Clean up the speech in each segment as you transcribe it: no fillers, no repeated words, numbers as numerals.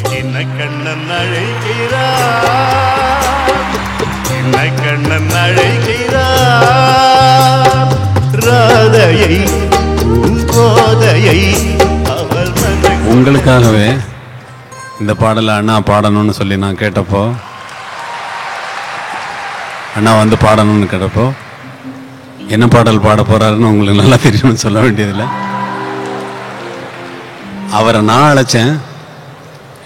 சின்ன கண்ணன் அழைக்கிறார், சின்ன கண்ணன் அழைக்கிறார். ராதையை பூங்கோதையை அவள் உங்களுக்காகவே இந்த பாடலை அண்ணா பாடணும்னு சொல்லி நான் கேட்டப்போ, அண்ணா வந்து பாடணும்னு கேட்டப்போ என்ன பாடல் பாட போறாருன்னு உங்களுக்கு நல்லா தெரியும்னு சொல்ல வேண்டியதில்லை. அவரை நான் அழைச்சேன்.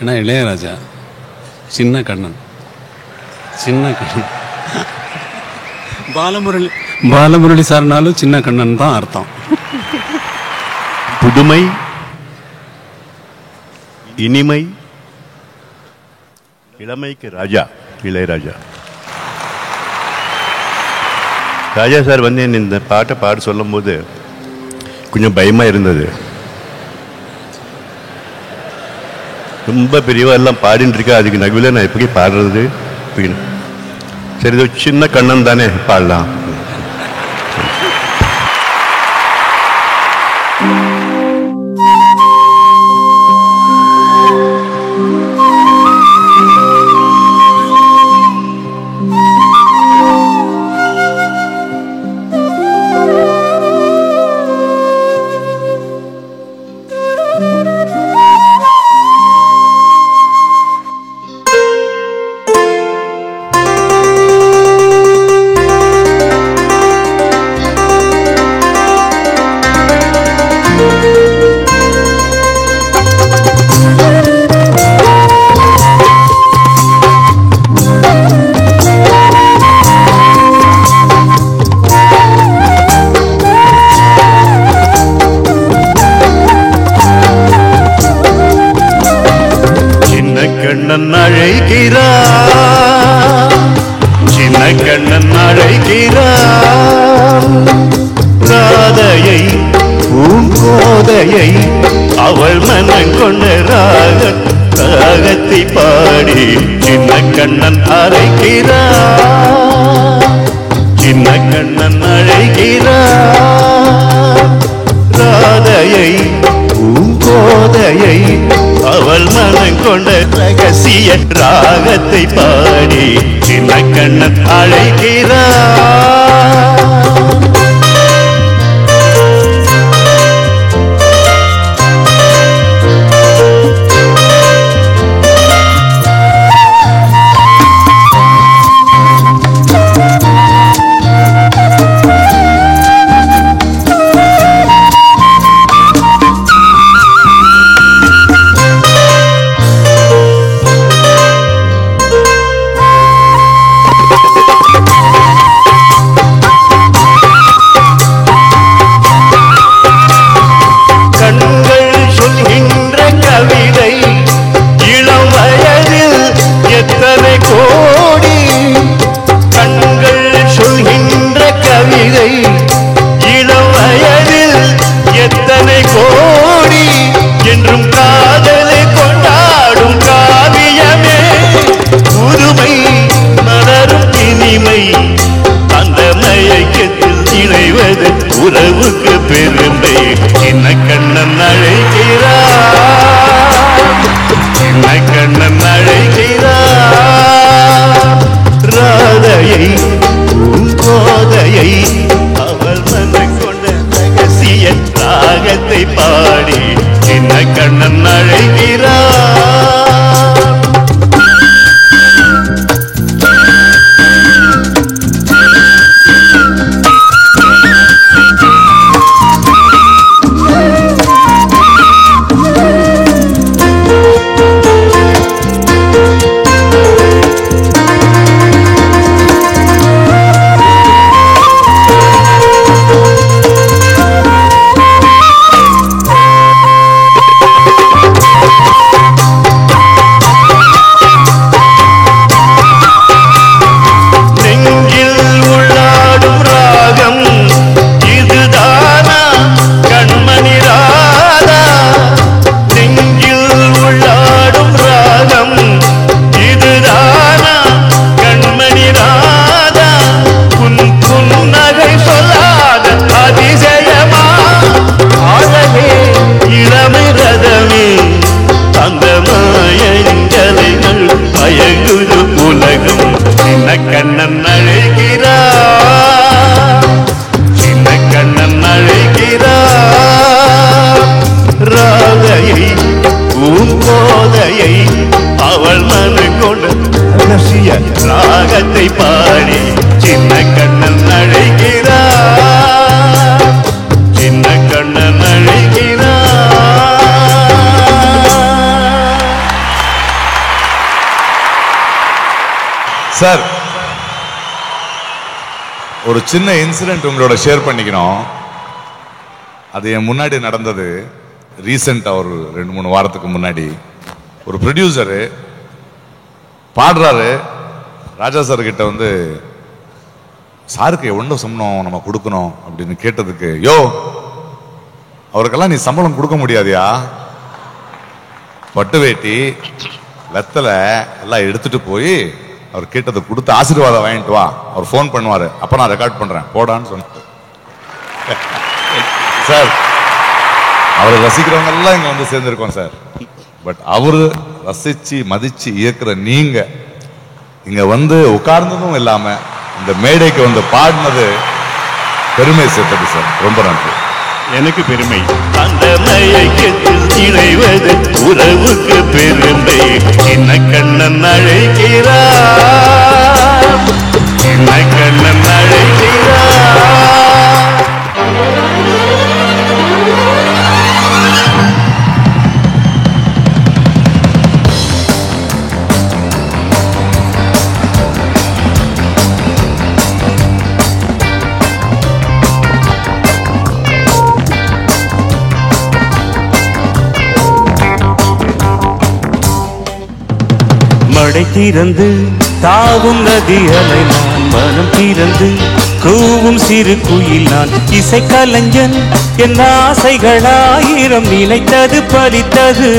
ஏன்னா இளையராஜா சின்ன கண்ணன், சின்ன கண்ணன். பாலமுரளி சார்னாலும் சின்ன கண்ணன் தான் அர்த்தம். புதுமை, இனிமை, இளமைக்கு ராஜா இளையராஜா. ராஜா சார் வந்து இந்த பாட்டை பாட சொல்லும் போது கொஞ்சம் பயமா இருந்தது. ரொம்ப பெரியவா எல்லாம் பாடின்னு இருக்கா, அதுக்கு நடுவில் நான் எப்படி பாடுறது அப்படின்னு. சரி, இது சின்ன கண்ணன் தானே பாடலாம். கண்ணன் அழைக்கிறார், சின்ன கண்ணன் அழைக்கிறார். ராதையை பூங்கோதையை அவள் மனம் கொண்ட ராகத்தை பாடி சின்ன கண்ணன் அழைக்கிறார், சின்ன கண்ணன் அழைக்கிறார். ராதையை பூங்கோதையை அவள் மனம் கொண்ட ரகசிய ராகத்தை பாடி சின்ன கண்ணன் அழைக்கிறார். ஓசையை அவள் மனம் கொண்ட ரகசிய ராகத்தை பாடி சின்ன கண்ணன் அழைக்கிறார், சின்ன கண்ணன் அழைக்கிறார். சார், ஒரு சின்ன இன்சிடென்ட் உங்களோட ஷேர் பண்ணிக்கணும். அது என் முன்னாடி நடந்தது. ரீசெண்டாக ஒரு 2-3 வாரத்துக்கு முன்னாடி ஒரு ப்ரொடியூசரு பாடுறாரு. ராஜா சார் கிட்ட வந்து சாருக்கு எவ்வளோ சம்பளம் நம்ம கொடுக்கணும் அப்படின்னு கேட்டதுக்கு, யோ அவருக்கெல்லாம் நீ சம்பளம் கொடுக்க முடியாதியா, பட்டு வேட்டி வெத்தலை எல்லாம் எடுத்துட்டு போய் அவர் கேட்டதை கொடுத்து ஆசீர்வாதம் வாங்கிட்டு வா, அவர் ஃபோன் பண்ணுவார், அப்போ நான் ரெக்கார்ட் பண்ணுறேன் போடான்னு சொன்னார். சார், அவரை ரசிக்கிறவங்க எல்லாம் இங்கே வந்து சேர்ந்துருக்கோம் சார். பட் அவரு ரசிச்சு மதிச்சு இயக்குற நீங்க இங்க வந்து உட்கார்ந்ததும் இல்லாம இந்த மேடைக்கு வந்து பாடினது பெருமை சேர்த்தது சார். ரொம்ப நன்றி. எனக்கு பெருமை. அந்த மயக்கத்தில் இணைவது உறவுக்கு பெருமை. சின்ன கண்ணன் அழைக்கிறார், சின்ன கண்ணன் அழைக்கிறார். மடை திறந்து தாவும் நதி அலை நான், மனம் திறந்து கூவும் சிறு குயில் நான். இசை கலைஞன் என் ஆசைகளாயிரம் நினைத்தது பலித்தது.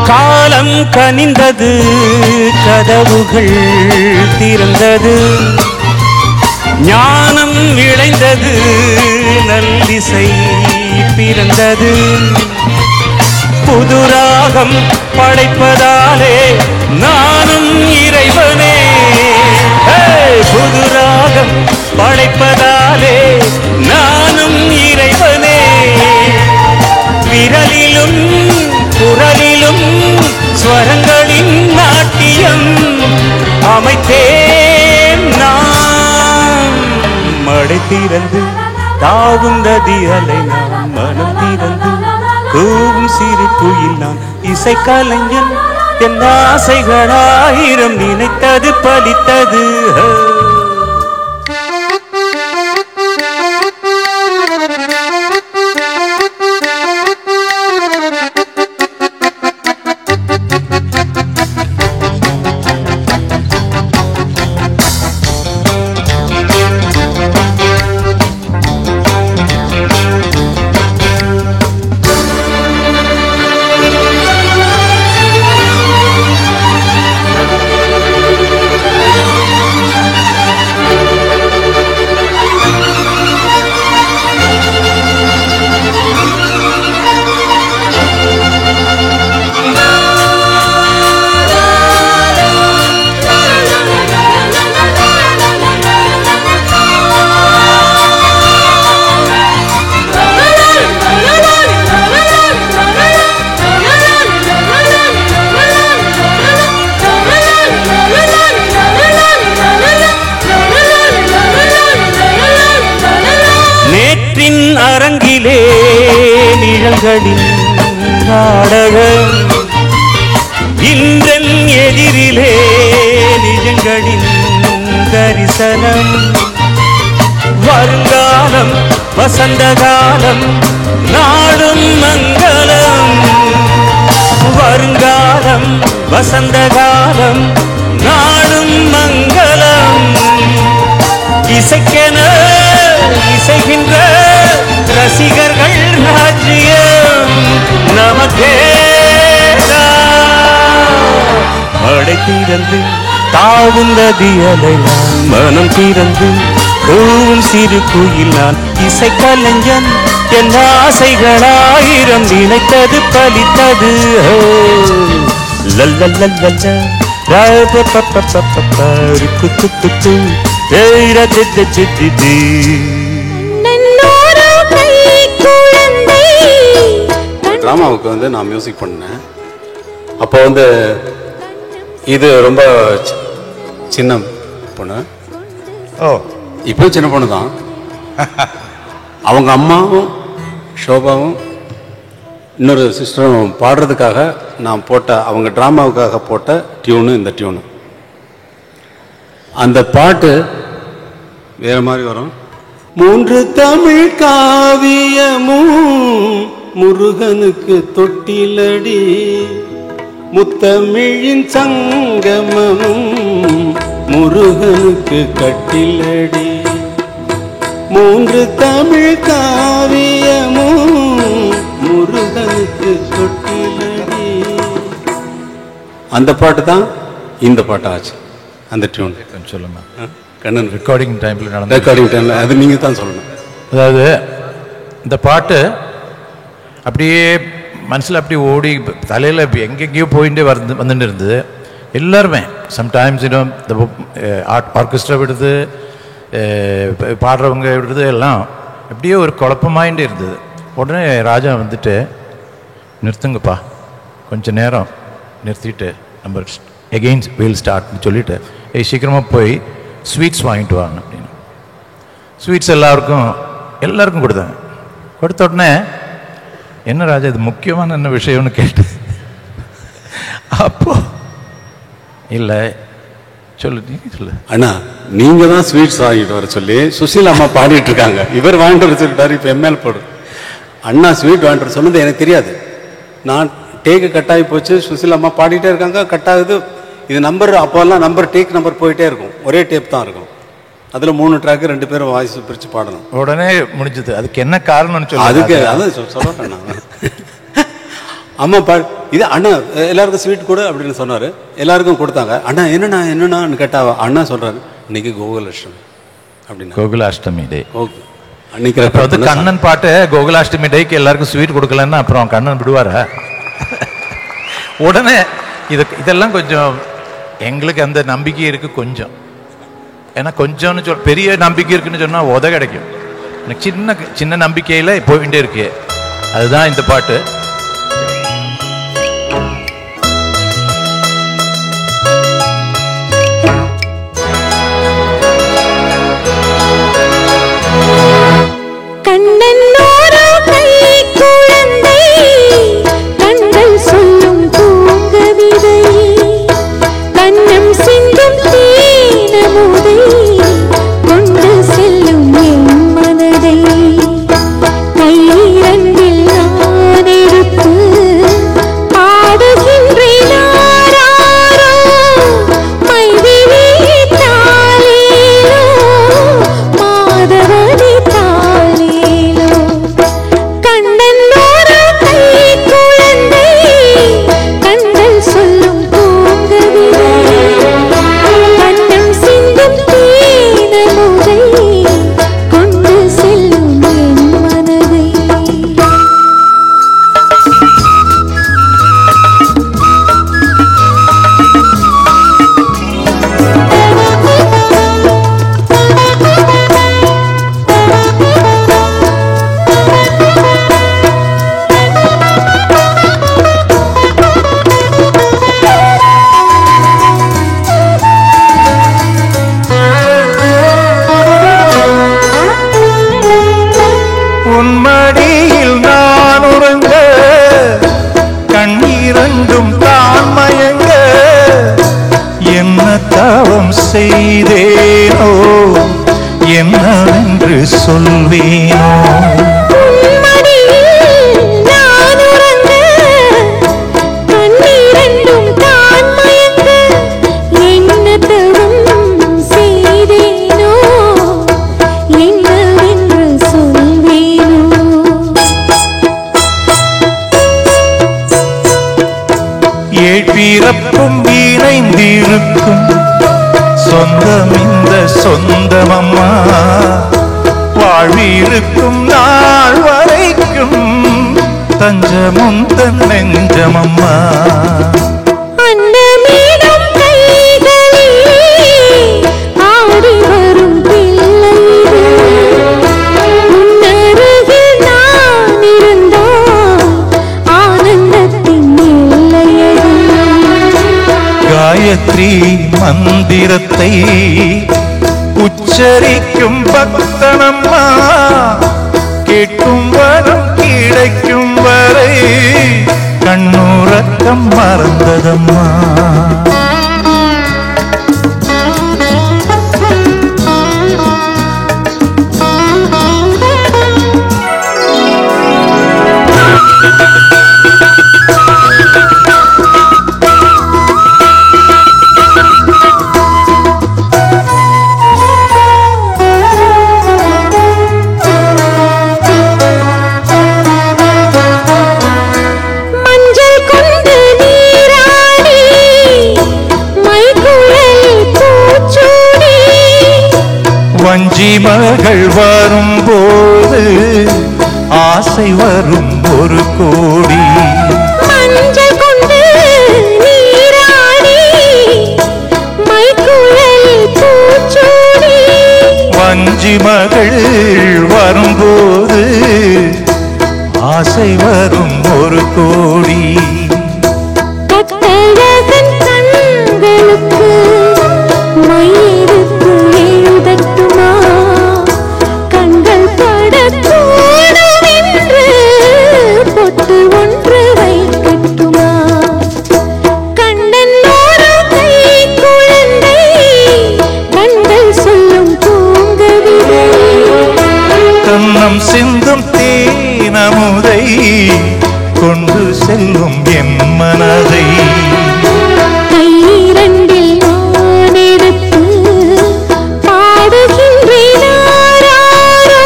காலம் கனிந்தது, கதவுகள் திறந்தது, ஞானம் விளைந்தது, நல்லிசை பிறந்தது. புதுராகம் படைப்பதாலே நானும் இறைவனே, புதுராகம் படைப்பதாலே நானும் இறைவனே. விரலிலும் குரலிலும் ஸ்வரங்களின் நாட்டியம் அமைத்தேன் நான். மடை திறந்து தாவும் நதி அலை நான், மனம் திறந்து கூவும் சிறு குயில் நான். இசை கலைஞன் என் ஆசைகளாயிரம் நினைத்தது பலித்தது. வெற்றின் அரங்கிலே நிழல்களின் நாடகம், இன்றன் எதிரிலே நிஜங்களின் தரிசனம். வருங்காலம் வசந்த காலம் நாடும் மங்களம், வருங்காலம் வசந்த காலம் நாடும் மங்களம். இசைக்கென இசைகின்ற ரசிகர்கள் ராஜ்யம் நமக்கே. மழை திறந்து தாவும் நதியலை நான், மனம் திறந்து கூவும் சிறு குயில் நான். இசை கலைஞன் என் ஆசைகளாயிரம் நினைத்தது பலித்தது. டிராமாவுக்கு வந்து நான் மியூசிக் பண்ணேன். அப்போ வந்து இது ரொம்ப சின்ன பொண்ணு. இப்போ சின்ன பொண்ணு தான். அவங்க அம்மாவும் ஷோபாவும் இன்னொரு சிஸ்டரும் பாடுறதுக்காக நான் போட்ட, அவங்க ட்ராமாவுக்காக போட்ட டியூனு இந்த டியூனு. அந்த பாட்டு வேற மாதிரி வரும். 3 தமிழ் காவியமும் முருகனுக்கு தொட்டிலடி, முத்தமிழின் சங்கமமும் முருகனுக்கு கட்டிலடி. 3 தமிழ் காவியமும் முருகனுக்கு தொட்டிலடி. அந்த பாட்டு தான் இந்த பாட்டு ஆச்சு. அந்த டியூன் கொஞ்சம் சொல்லுங்க. கண்ணன் ரெக்கார்டிங் டைமில் நடந்த ரெக்கார்டிங் டைமில் அது நீங்கள் தான் சொல்லணும். அதாவது இந்த பாட்டு அப்படியே மனசில் அப்படி ஓடி தலையில் எங்கெங்கேயோ போயிட்டே வந்துட்டு இருந்தது. எல்லாருமே சம்டைம்ஸ் இன்னும் இந்த ஆர்கெஸ்ட்ரா விடுது, பாடுறவங்க விடுறது எல்லாம் அப்படியே ஒரு குழப்பமாயிட்டே இருந்தது. உடனே ராஜா வந்துட்டு, நிறுத்துங்கப்பா, கொஞ்சம் நேரம் நிறுத்திட்டு நம்ம எகெயின் வீல் ஸ்டார்ட்னு சொல்லிவிட்டு, சீக்கிரமாக போய் ஸ்வீட்ஸ் வாங்கிட்டு வாங்க அப்படின்னு. ஸ்வீட்ஸ் எல்லாருக்கும் கொடுத்தாங்க. கொடுத்த உடனே, என்ன ராஜா இது முக்கியமான என்ன விஷயம்னு கேட்டு, அப்போ இல்லை சொல்லு, நீங்க சொல்லு. அண்ணா நீங்க தான் ஸ்வீட்ஸ் வாங்கிட்டு வர சொல்லி சுசீலா அம்மா பாடிட்டு இருக்காங்க. இவர் வாங்கிட்டு வர சொல்லிட்டாரு. இப்போ எம்எல் போடு. அண்ணா ஸ்வீட் வாங்கிட்டு வர சொன்னது எனக்கு தெரியாது. நான் டேக்கு கட்டாகி போச்சு. சுசீலா அம்மா பாடிட்டே இருக்காங்க, கட்டாகுது. இது நம்பர், அப்போல்லாம் நம்பர் டேக் நம்பர் போயிட்டே இருக்கும். ஒரே டேப் தான் இருக்கும். அதில் 3 ட்ராக்கு 2 பேரும் வாய்ஸ் பிரித்து பாடணும். உடனே முடிஞ்சது. அதுக்கு என்ன காரணம்னு சொல்லி, அதுக்கு அதான் சொல்ல அம்மா இது அண்ணா எல்லாருக்கும் ஸ்வீட் கொடு அப்படின்னு சொன்னார். எல்லாருக்கும் கொடுத்தாங்க. அண்ணா என்னண்ணான்னு கேட்டா அண்ணா சொல்கிறாரு, இன்னைக்கு கோகுலாஷ்டமி அப்படின்னு. கோகுலாஷ்டமி டே. ஓகே. அன்னைக்கு வந்து கண்ணன் பாட்டு கோகுலாஷ்டமி டேக்கு எல்லாருக்கும் ஸ்வீட் கொடுக்கலன்னா அப்புறம் கண்ணன் விடுவாரா? உடனே இதெல்லாம் கொஞ்சம் எங்களுக்கு அந்த நம்பிக்கை இருக்குது கொஞ்சம். ஏன்னா கொஞ்சம்னு பெரிய நம்பிக்கை இருக்குன்னு சொன்னால் உத கிடைக்கும். எனக்கு சின்ன நம்பிக்கையில் போயிட்டே இருக்கு. அதுதான் இந்த பாட்டு. செய்தேனோ என்னவென்று சொல்வேனோ. பிறப்பும் இணைந்திருக்கும் சொந்தம் இந்த சொந்தமம்மா, வாழ்விருக்கும் நாள் வரைக்கும் தஞ்சமும் தன் நெஞ்சமம்மா. காயத்ரி மந்திரத்தை உச்சரிக்கும் பக்தனம்மா, கேட்கும் வரம் கிடைக்கும் வரை கண்ணுறக்கம் மறந்ததம்மா. வஞ்சி மகள் வரும்போது ஆசை வரும் ஒரு கோடி. மஞ்சள் கொண்டு நீராடி மைக்குழல் பூச்சூடி. வஞ்சி மகள் வரும்போது ஆசை வரும் ஒரு கோடி. கட்டழகன் கண்களுக்கு மையெடுத்து எழுதட்டுமா, கண்கள் படக்கூடும் என்று பொட்டு ஒன்று வைக்கட்டுமா. கண்ணன் ஒரு கை குழந்தை கண்கள் சொல்லும் தூங்கவில்லை. கண்ணம் சிந்தும் தேனமுதை கொண்டு செல்லும் என் மனதை. கையிரண்டில் நான் எடுத்து பாடுகின்றேன் ஆராரோ.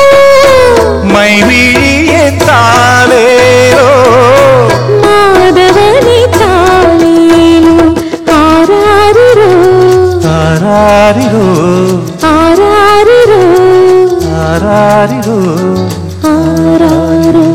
மைவிழியே தாலேரோ மாதவனே தாலேலோ. ஆராரிரோ ஆராரிரோ ஆராரிரோ ஆராரிரோ ஆராரோ.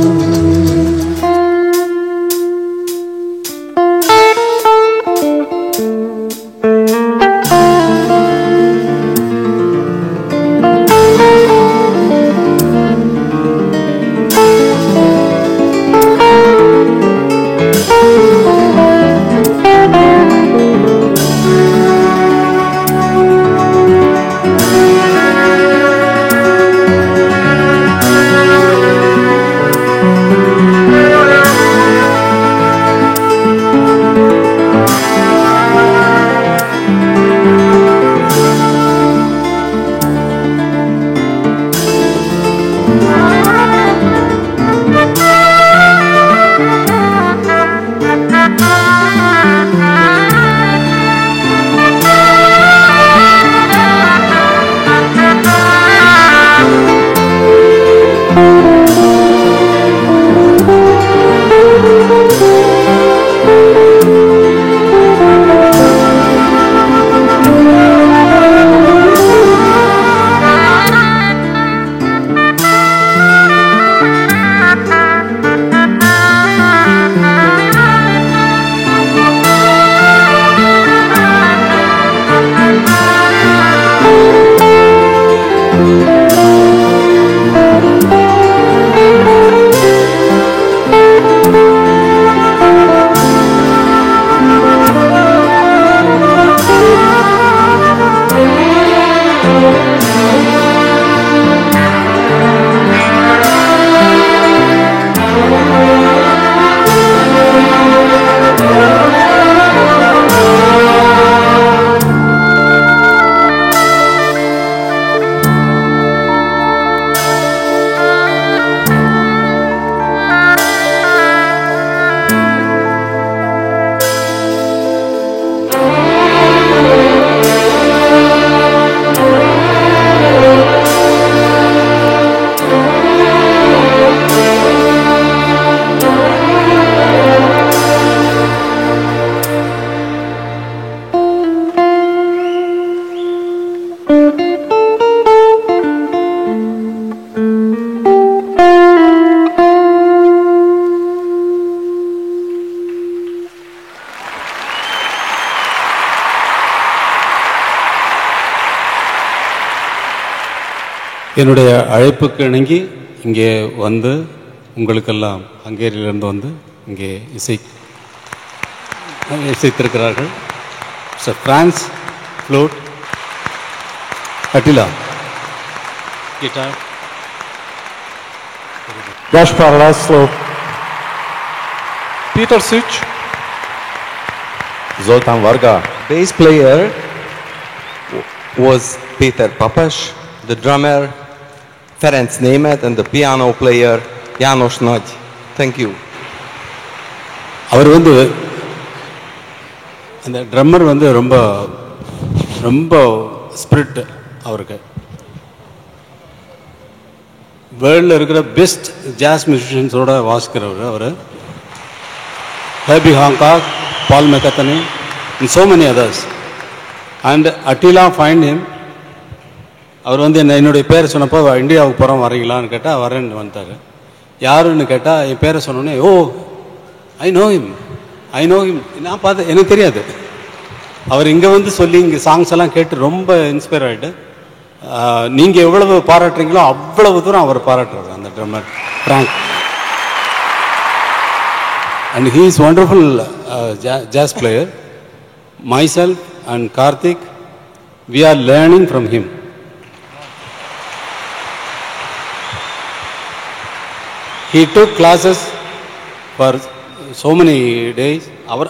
என்னுடைய அழைப்புக்கு இணங்கி இங்கே வந்து உங்களுக்கெல்லாம் ஹங்கேரியிலிருந்து வந்து இங்கே இசைத்திருக்கிறார்கள். Frans flute, Attila guitar, Gaspar Laszlo, Peter Sich, Zoltán Varga. Bass player was Péter Papas, the drummer Ferenc Németh, and the piano player János Nagy. Thank you. அவர் வந்து அந்த ட்ரம்மர் வந்து ரொம்ப ரொம்ப ஸ்பிரிட் அவருக்கு. வேர்ல்டில் இருக்கிற பெஸ்ட் ஜாஸ் மியூசிஷியன்ஸோட வாசிக்கிறவர் அவர். Herbie Hancock, Paul McCartney and so many others. And Attila find him. அவர் வந்து என்னுடைய பேரை சொன்னப்போ இந்தியாவுக்கு போகிறோம் வரீங்களான்னு கேட்டால் வரேன்னு வந்தார். யாருன்னு கேட்டால் என் பேரை சொன்னோன்னே, ஓ ஐ நோ ஹிம். நான் பார்த்து எனக்கு தெரியாது. அவர் இங்கே வந்து சொல்லி இங்கே சாங்ஸ் எல்லாம் கேட்டு ரொம்ப இன்ஸ்பயர் ஆகிட்டு, நீங்கள் எவ்வளவு பாராட்டுறீங்களோ அவ்வளவு தூரம் அவர் பாராட்டுறாரு அந்த drummer Frank. And he is wonderful jazz player. Myself and Karthik, we are learning from him. He took classes for so many days.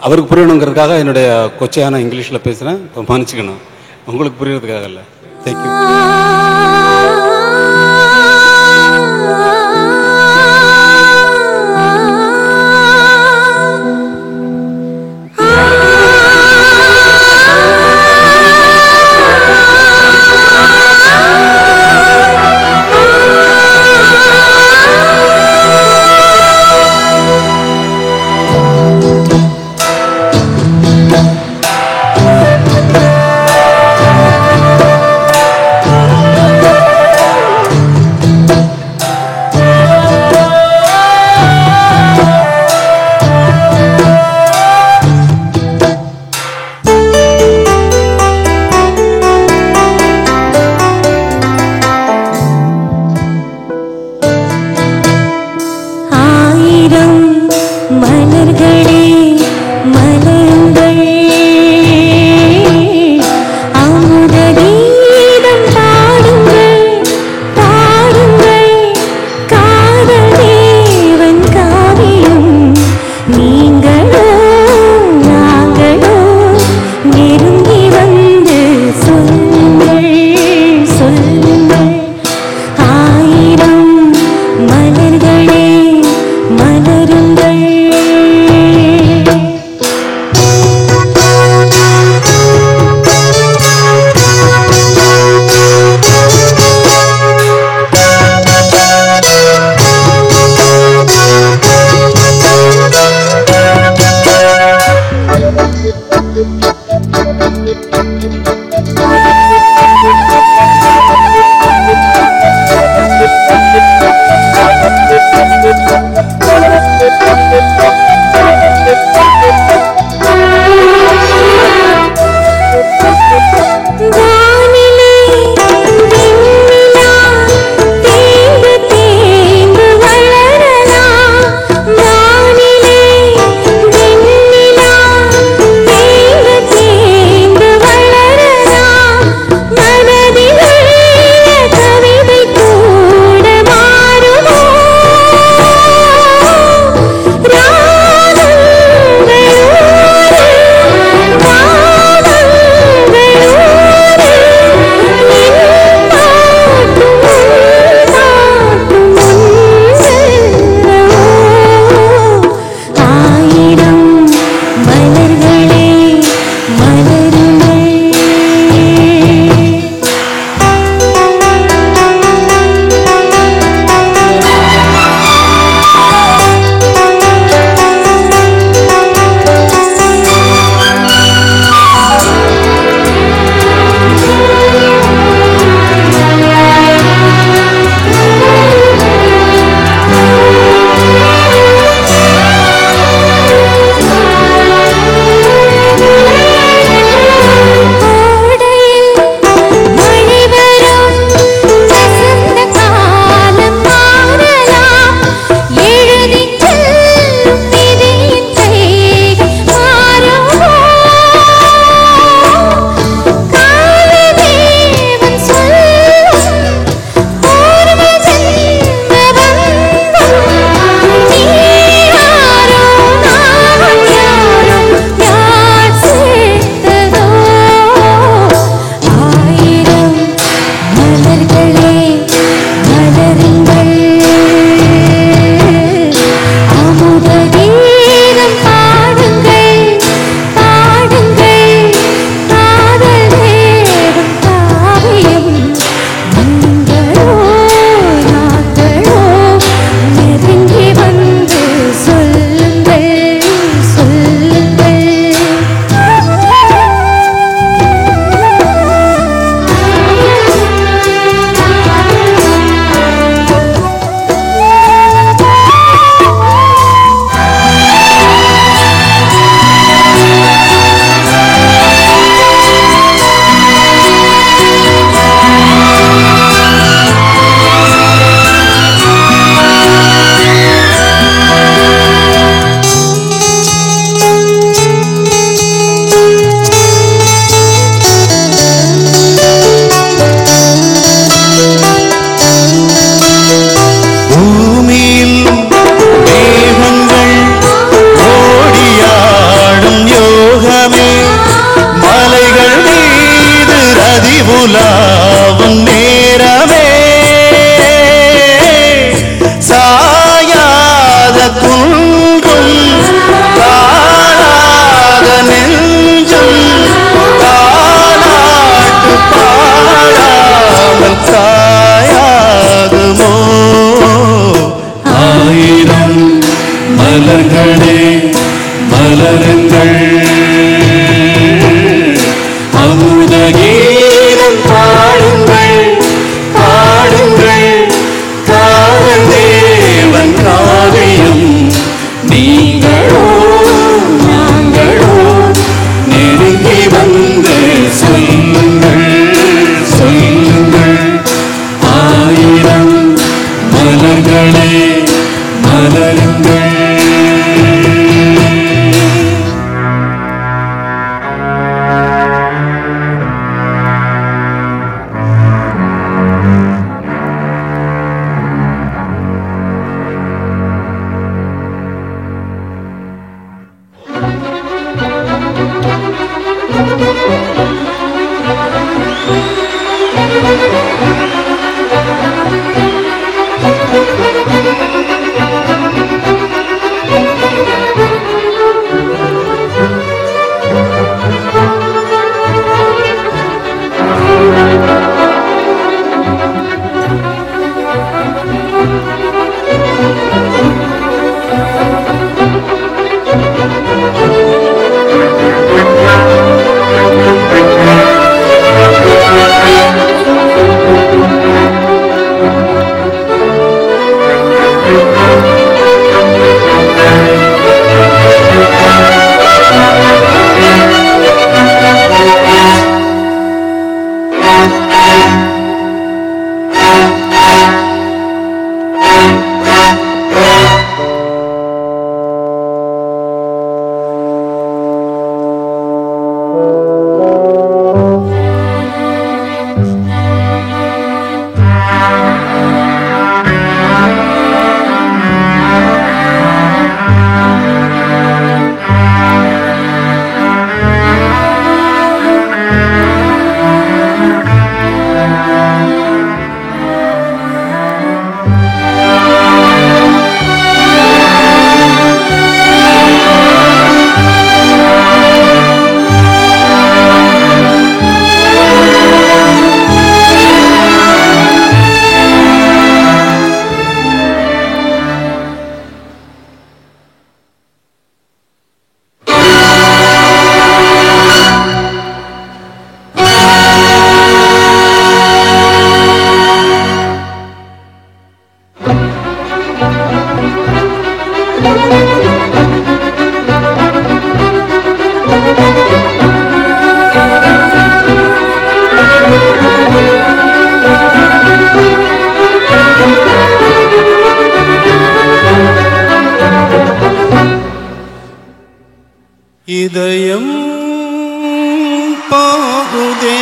அவருக்கு புரியணுங்கிறதுக்காக என்னுடைய கொச்சையான இங்கிலீஷில் பேசுகிறேன், இப்போ மன்னிச்சுக்கணும். உங்களுக்கு புரியறதுக்காக இல்லை. தேங்க்யூ. மலர்களே மலரு மலர்களே மலருங்கள், அமுத கீதம் பாடுங்கள் பாடுங்கள், காதல் தேவன் காவியம் நீங்களோ நாங்களோ நெருங்கி வந்து சொல்லுங்கள் சொல்லுங்கள். ஆயிரம் மலர்களே மலருங்கள். இதயம் போகுதே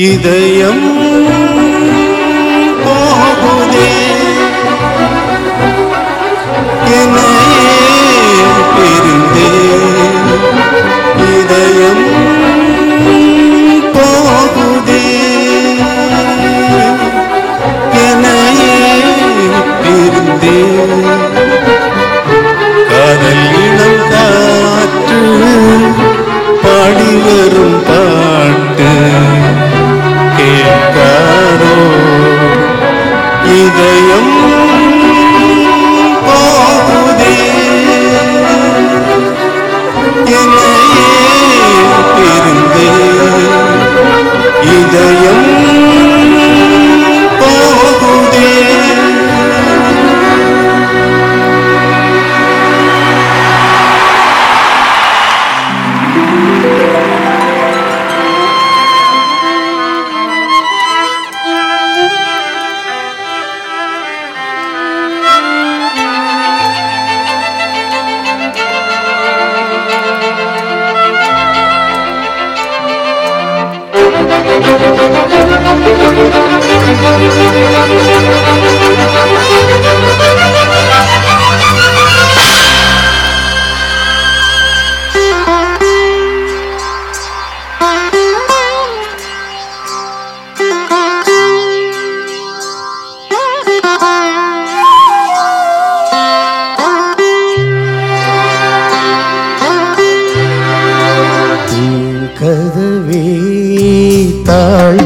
இதயம் போகுதே என்னையே பிரிந்தே இதயம் போகுதே பிரிந்தே காதல் இனம் காற்று பாடி வரும் பாட்டு கேட்காரோ இதயம் போகுதே என்னையே பிரிந்தே இதயம் போகுதே. கதவே தாழ்த்திரவாய்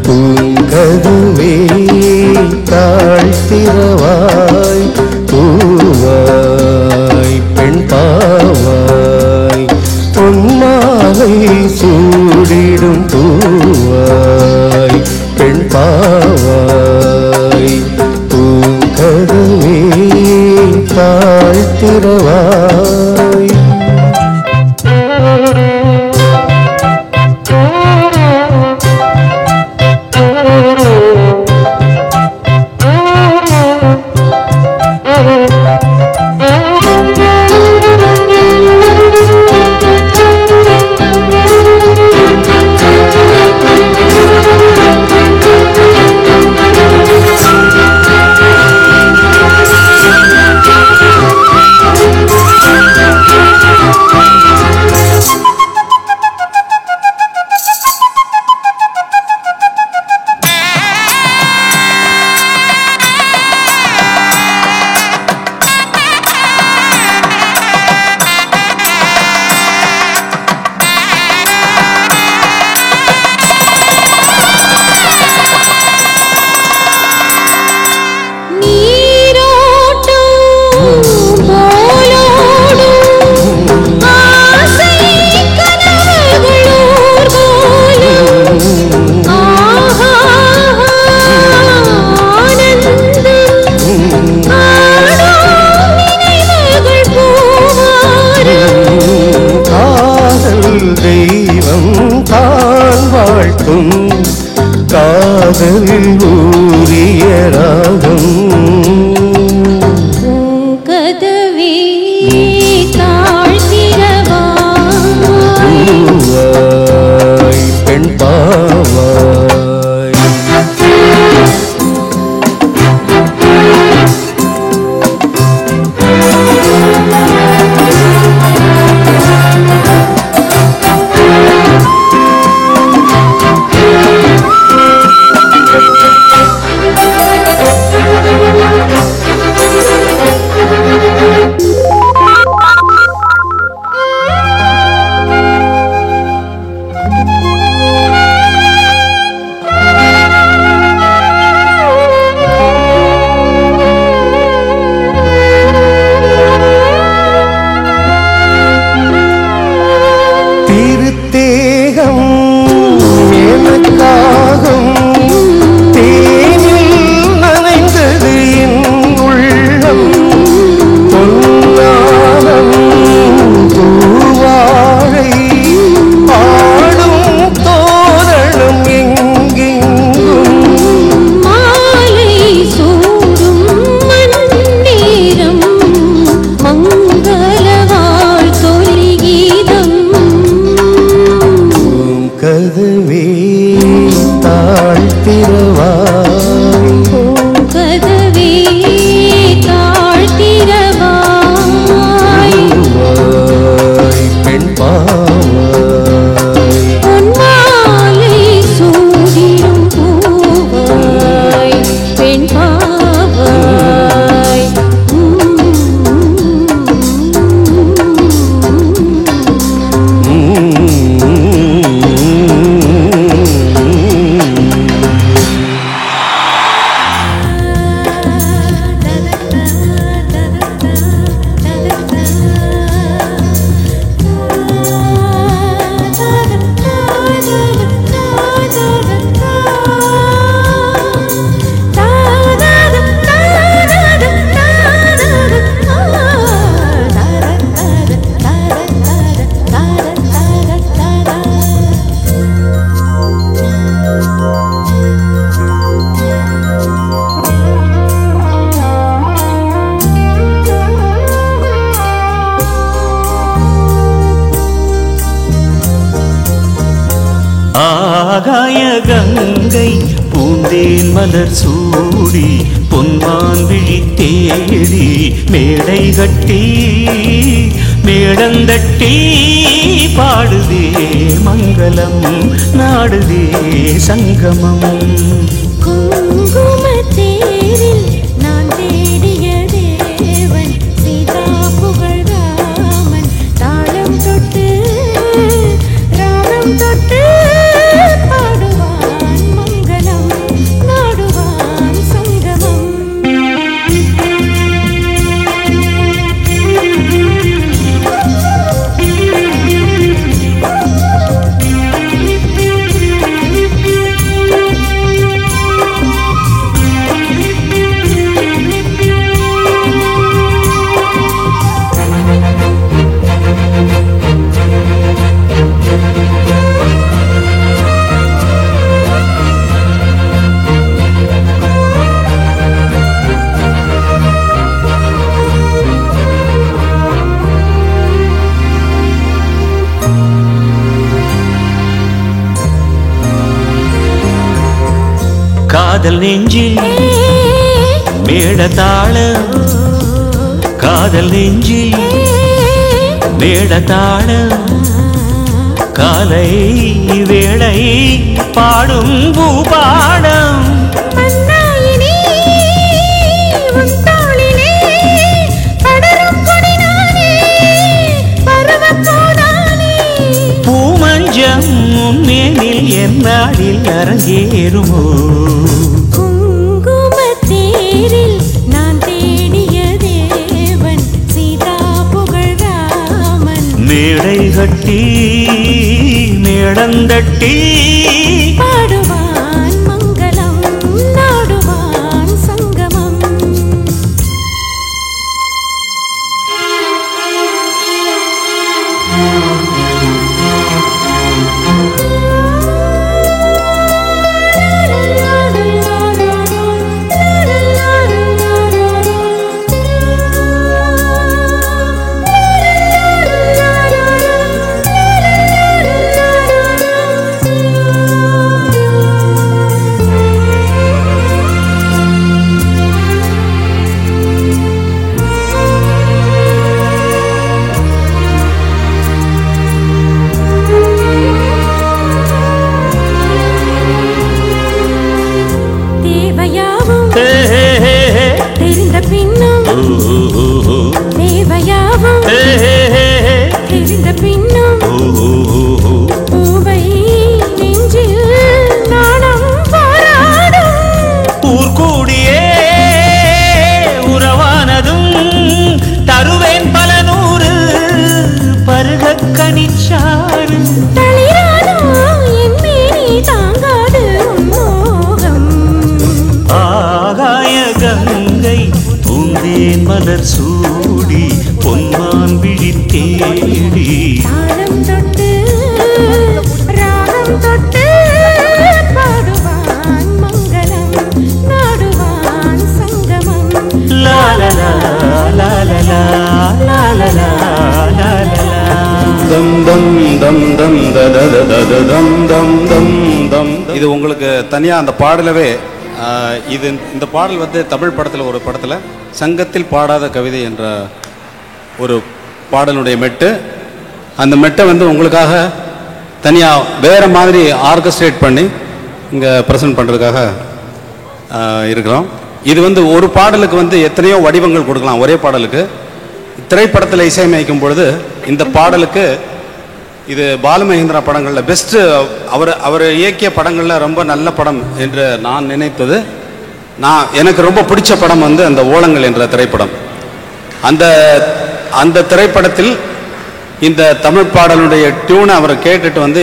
பூங்கதவே தாழ்த்திரவாய் பூவாய் பெண் பாவாய் பொன்மாலை சூடிடும் பூவாய் பெண் பாவாய் பூங்கதவே தாழ்த்திரவாய் காதலில் ஊறிய ராகம் கதவே தாழ்த்திரவாய் பூவாய் பெண் பாவாய் ஆகாய கங்கை பூந்தேன் மலர் சூடி பொன்மான் விழி தேடி மேடை கட்டி மேடந்தட்டி பாடுதே மங்களம் நாடுதே சங்கமம் குங்குமத்தேரில் நான் தேடிய தேவன் சீதா புகழ் ராமன் தாளம் தொட்டு காதல் நெஞ்சில் மேளதாளம் காதல் நெஞ்சில் மேளதாளம் காலை வேளை பாடும் பூபாடம் பூமஞ்சம் முன்னேனில் என்னாடில் அரங்கேறுமோ குங்குமத்தேரில் நான் தேடிய தேவன் சீதா புகழ் ராமன் மேடை கட்டி மேளந்தட்டி பாடுவான் மங்களம் நாடுவான் சங்கமம் தெரிந்த பின்னும் தேவையாவும் தெரிந்த பின்னும் பூவை நெஞ்சில் நாணம் போராடும் ஊர்கூடியே உறவானதும் தருவேன் பல நூறு பருகக் கனிச்சாறு தளிரானோ என் மேனி தாங்காது மோகம் ஆகாய கங்கை பூந்தேன் மலர் சூடி பொன்மான் விழி தேடி தாளம் தொட்டு ராகம் தொட்டு பாடுவான் மங்களம் நாடுவான் சங்கமம் லாலலா லாலலா லாலலா லாலலா தம் தம் தம் தம் தத தத தம் தம் தம் தம். இது உங்களுக்கு தனியாக அந்த பாடலவே இது இந்த பாடல் வந்து தமிழ் படத்தில் ஒரு படத்தில் சங்கத்தில் பாடாத கவிதை என்ற ஒரு பாடலுடைய மெட்டு. அந்த மெட்டை வந்து உங்களுக்காக தனியாக வேறு மாதிரி ஆர்கஸ்ட்ரேட் பண்ணி இங்கே ப்ரெசென்ட் பண்ணுறதுக்காக இருக்கிறோம். இது வந்து ஒரு பாடலுக்கு வந்து எத்தனையோ வடிவங்கள் கொடுக்கலாம். ஒரே பாடலுக்கு திரைப்படத்தில் இசையமைக்கும் பொழுது இந்த பாடலுக்கு இது பாலுமகேந்திரா படங்களில் பெஸ்ட்டு அவர் இயக்கிய படங்களில் ரொம்ப நல்ல படம் என்று நான் நினைத்தது. எனக்கு ரொம்ப பிடிச்ச படம் வந்து அந்த ஓலங்கள் என்ற திரைப்படம். அந்த திரைப்படத்தில் இந்த தமிழ் பாடலுடைய டியூனை அவர் கேட்டுட்டு வந்து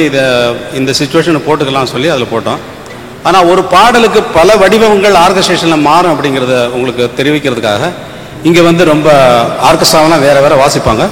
இந்த சுச்சுவேஷனை போட்டுக்கலாம் சொல்லி அதில் போட்டோம். ஆனால் ஒரு பாடலுக்கு பல வடிவங்கள் ஆர்கஸ்ட்ரேஷனில் மாறும் அப்படிங்கிறத உங்களுக்கு தெரிவிக்கிறதுக்காக இங்கே வந்து ரொம்ப ஆர்கெஸ்ட்ராவெலாம் வேறு வேறு வாசிப்பாங்க.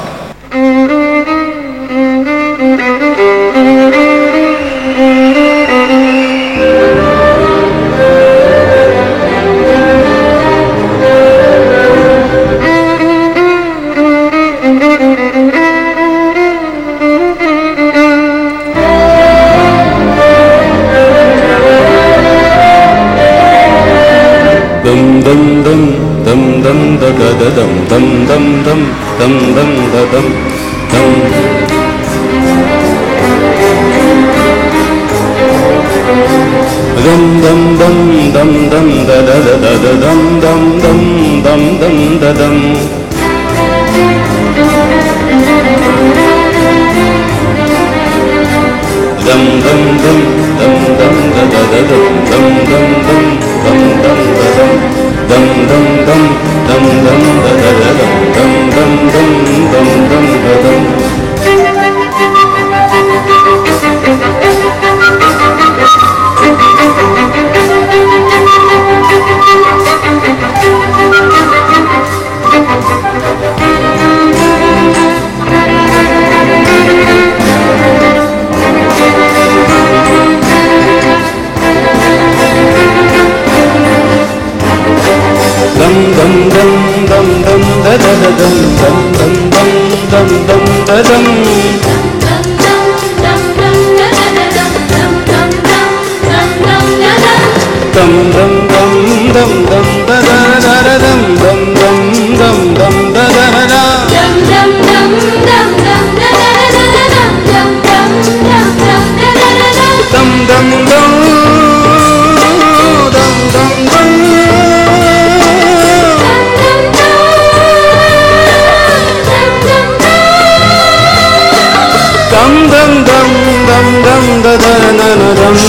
dum dum dum dum dum da da da dum dum dum dum dum dum da dum dum dum dum dum dum dum da da da da da dum dum dum dum dum da dum dum dum dum dum dum da da da dum dum dum dum dum dum da dum dum dum dum dum dum da da da dum dum dum dum dum dum da dum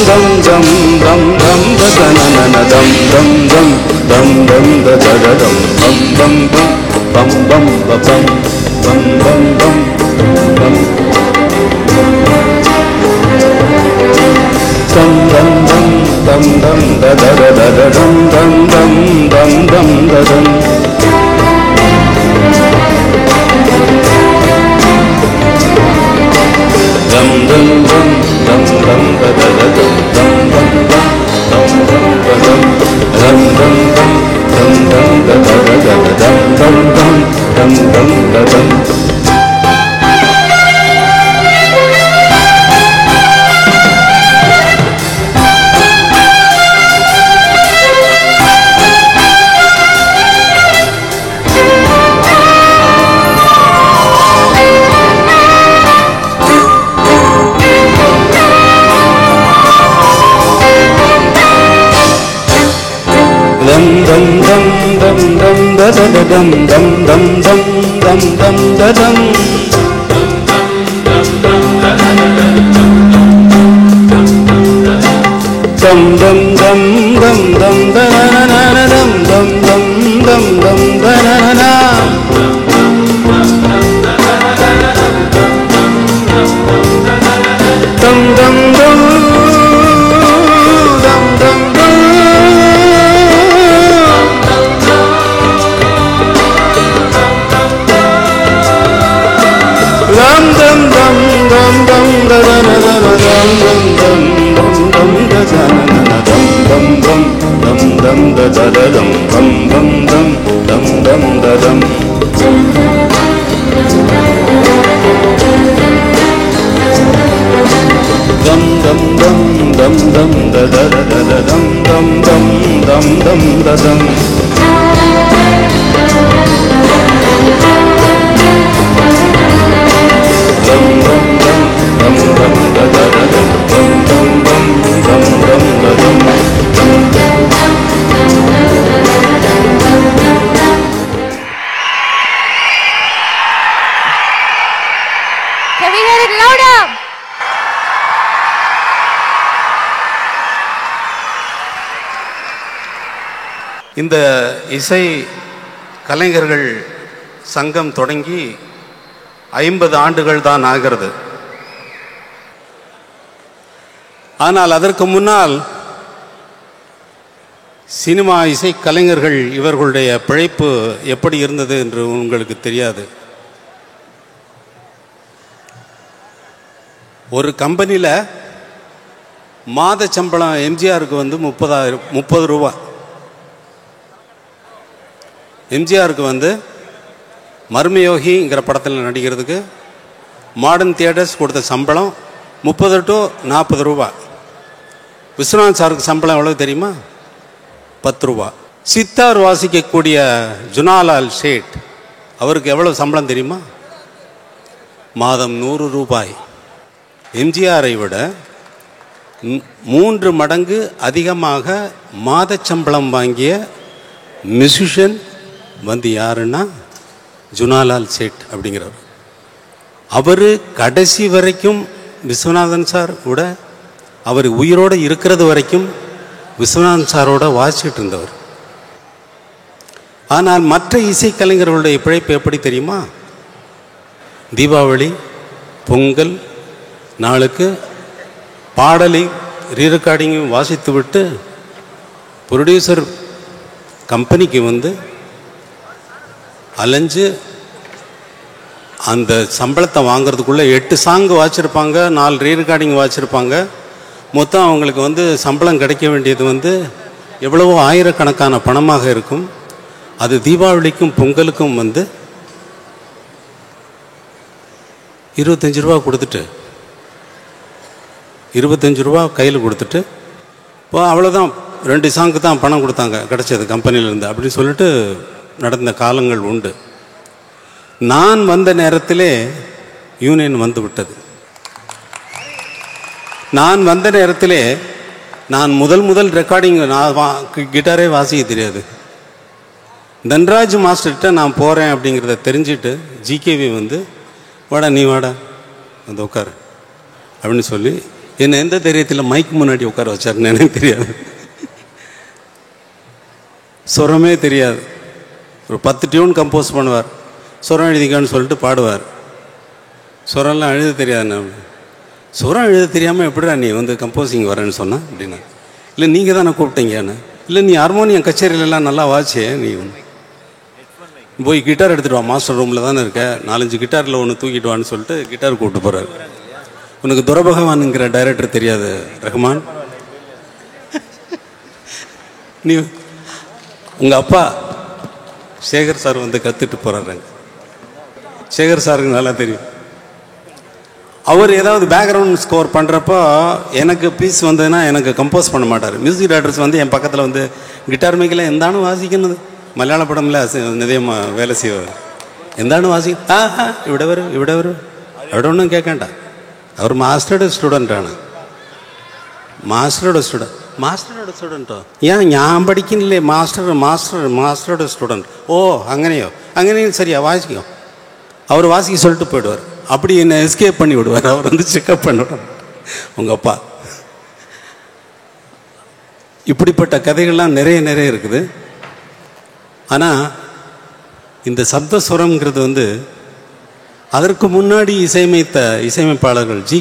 dam dam dam dam da da na na na dam dam dam dam dam da da da dam bam bam bam bam bam bam bam bam bam bam dam dam dam dam dam da da da da da dam dam dam dam dam da dam dam dam dam dam dam da da da dam dam dam dam dam da dam dam dam dam dam dam da da da da dam dam dam dam dam da dam dum dum dum dum da da da dum dum dum dum dum dum da dum dum dum dum dum dum da na na na dum dum dum dum dum da na na na dum dum dum Can we hear it louder? இந்த இசை கலைஞர்கள் சங்கம் தொடங்கி 50 ஆண்டுகள் தான் ஆகிறது. ஆனால் அதற்கு முன்னால் சினிமா இசை கலைஞர்கள் இவர்களுடைய பிழைப்பு எப்படி இருந்தது என்று உங்களுக்கு தெரியாது. ஒரு கம்பெனியில் மாத சம்பளம் எம்ஜிஆருக்கு வந்து 30 ரூபா. எம்ஜிஆருக்கு வந்து மர்மயோகிங்கிற படத்தில் நடிக்கிறதுக்கு மாடர்ன் தியேட்டர்ஸ் கொடுத்த சம்பளம் 30 to 40 ரூபா. விஸ்வநாத் சாருக்கு சம்பளம் எவ்வளோ தெரியுமா? 10 ரூபா. சித்தார் வாசிக்கக்கூடிய ஜுனாலால் ஷேட் அவருக்கு எவ்வளோ சம்பளம் தெரியுமா? மாதம் 100 ரூபாய். எம்ஜிஆரை விட 3 மடங்கு அதிகமாக மாத சம்பளம் வாங்கிய மியூசிஷியன் வந்து யாருன்னா ஜுனாலால் சேட் அப்படிங்கிறவர். அவர் கடைசி வரைக்கும் விஸ்வநாதன் சார் கூட அவர் உயிரோடு இருக்கிறது வரைக்கும் விஸ்வநாதன் சாரோட வாசிச்சுட்டு இருந்தவர். ஆனால் மற்ற இசைக்கலைஞர்களுடைய பிழைப்பு எப்படி தெரியுமா? தீபாவளி, பொங்கல் நாளுக்கு பாடலை ரீரெக்கார்டிங்கும் வாசித்து விட்டு ப்ரொடியூசர் கம்பெனிக்கு வந்து அலைஞ்சு அந்த சம்பளத்தை வாங்கிறதுக்குள்ளே 8 சாங்கு வாச்சிருப்பாங்க, 4 ரீரெக்கார்டிங் வாச்சிருப்பாங்க. மொத்தம் அவங்களுக்கு வந்து சம்பளம் கிடைக்க வேண்டியது வந்து எவ்வளவோ ஆயிரக்கணக்கான பணமாக இருக்கும். அது தீபாவளிக்கும் பொங்கலுக்கும் வந்து 25 ரூபா கொடுத்துட்டு 25 ரூபா கையில் கொடுத்துட்டு இப்போ அவ்வளோதான், 2 சாங்கு தான் பணம் கொடுத்தாங்க கிடச்சது கம்பெனியிலேருந்து அப்படின்னு சொல்லிட்டு நடந்த காலங்கள் உண்டு. நான் வந்த நேரத்திலே யூனியன் வந்து விட்டது. நான் வந்த நேரத்திலே நான் முதல் ரெக்கார்டிங் கிட்டாரே வாசிக்க தெரியாது. தன்ராஜ் மாஸ்டர்கிட்ட நான் போகிறேன் அப்படிங்கிறத தெரிஞ்சுட்டு ஜிகேவி வந்து வாடா நீ வாடா வந்து உட்காரு அப்படின்னு சொல்லி என்னை எந்த தைரியத்தில் மைக் முன்னாடி உட்கார வச்சாருன்னு எனக்கு தெரியாது. சுரமே தெரியாது. ஒரு 10 டியூன் கம்போஸ் பண்ணுவார். சுரம் எழுதிக்கான்னு சொல்லிட்டு பாடுவார். சுரம்லாம் எழுத தெரியாது. சுரம் எழுத தெரியாமல் எப்படிடா நீ வந்து கம்போசிங் வரேன்னு சொன்ன அப்படின்னா, இல்லை நீங்கள் தானே கூப்பிட்டீங்கன்னு. இல்லை நீ ஹார்மோனியம் கச்சேரியிலலாம் நல்லா வாச்சே, நீ போய் கிட்டார் எடுத்துகிட்டு வா, மாஸ்டர் ரூமில் தானே இருக்க, 4-5 கிட்டாரில் ஒன்று தூக்கிட்டு வான்னு சொல்லிட்டு கிட்டார் கூப்பிட்டு போகிறார். உனக்கு துரபகவானுங்கிற டைரக்டர் தெரியாது ரஹ்மான்? நீ உங்கள் அப்பா சேகர் சார் வந்து கற்றுட்டு போகிறாருங்க. சேகர் சாருக்கு நல்லா தெரியும். அவர் ஏதாவது பேக்ரவுண்ட் ஸ்கோர் பண்ணுறப்போ எனக்கு பீஸ் வந்ததுன்னா எனக்கு கம்போஸ் பண்ண மாட்டார். மியூசிக் டைரக்டர்ஸ் வந்து என் பக்கத்தில் வந்து கிட்டார் மைக்கில் எந்தானும் வாசிக்கணும், மலையாள படம்ல நிதயமாக வேலை செய்வார். எந்தானும் வாசிக்க இவிட வரும் இவிட வரும் അവിടെ ஒன்றும் கேட்கண்டா. அவர் மாஸ்டரோட ஸ்டூடெண்ட்டாണ്. മാസ്റ്ററുടെ സ്റ്റുഡൻറ്റോ? ഞാൻ പഠിക്കുന്നില്ലേ മാസ്റ്ററുടെ സ്റ്റുഡൻറ്റ്. ஓ അങ്ങനെയോ? അങ്ങനെയും சரியா வாசிக்கும். அவர் வாசிக்க சொல்லிட்டு போயிடுவார். அப்படி என்னை எஸ்கேப் பண்ணி விடுவார். அவர் வந்து செக்அப் பண்ணிவிடுவார் உங்கள் அப்பா. இப்படிப்பட்ட கதைகள்லாம் நிறைய இருக்குது. ஆனால் இந்த சப்தஸ்வரம்ங்கிறது வந்து அதற்கு முன்னாடி இசையமைப்பாளர்கள் ஜி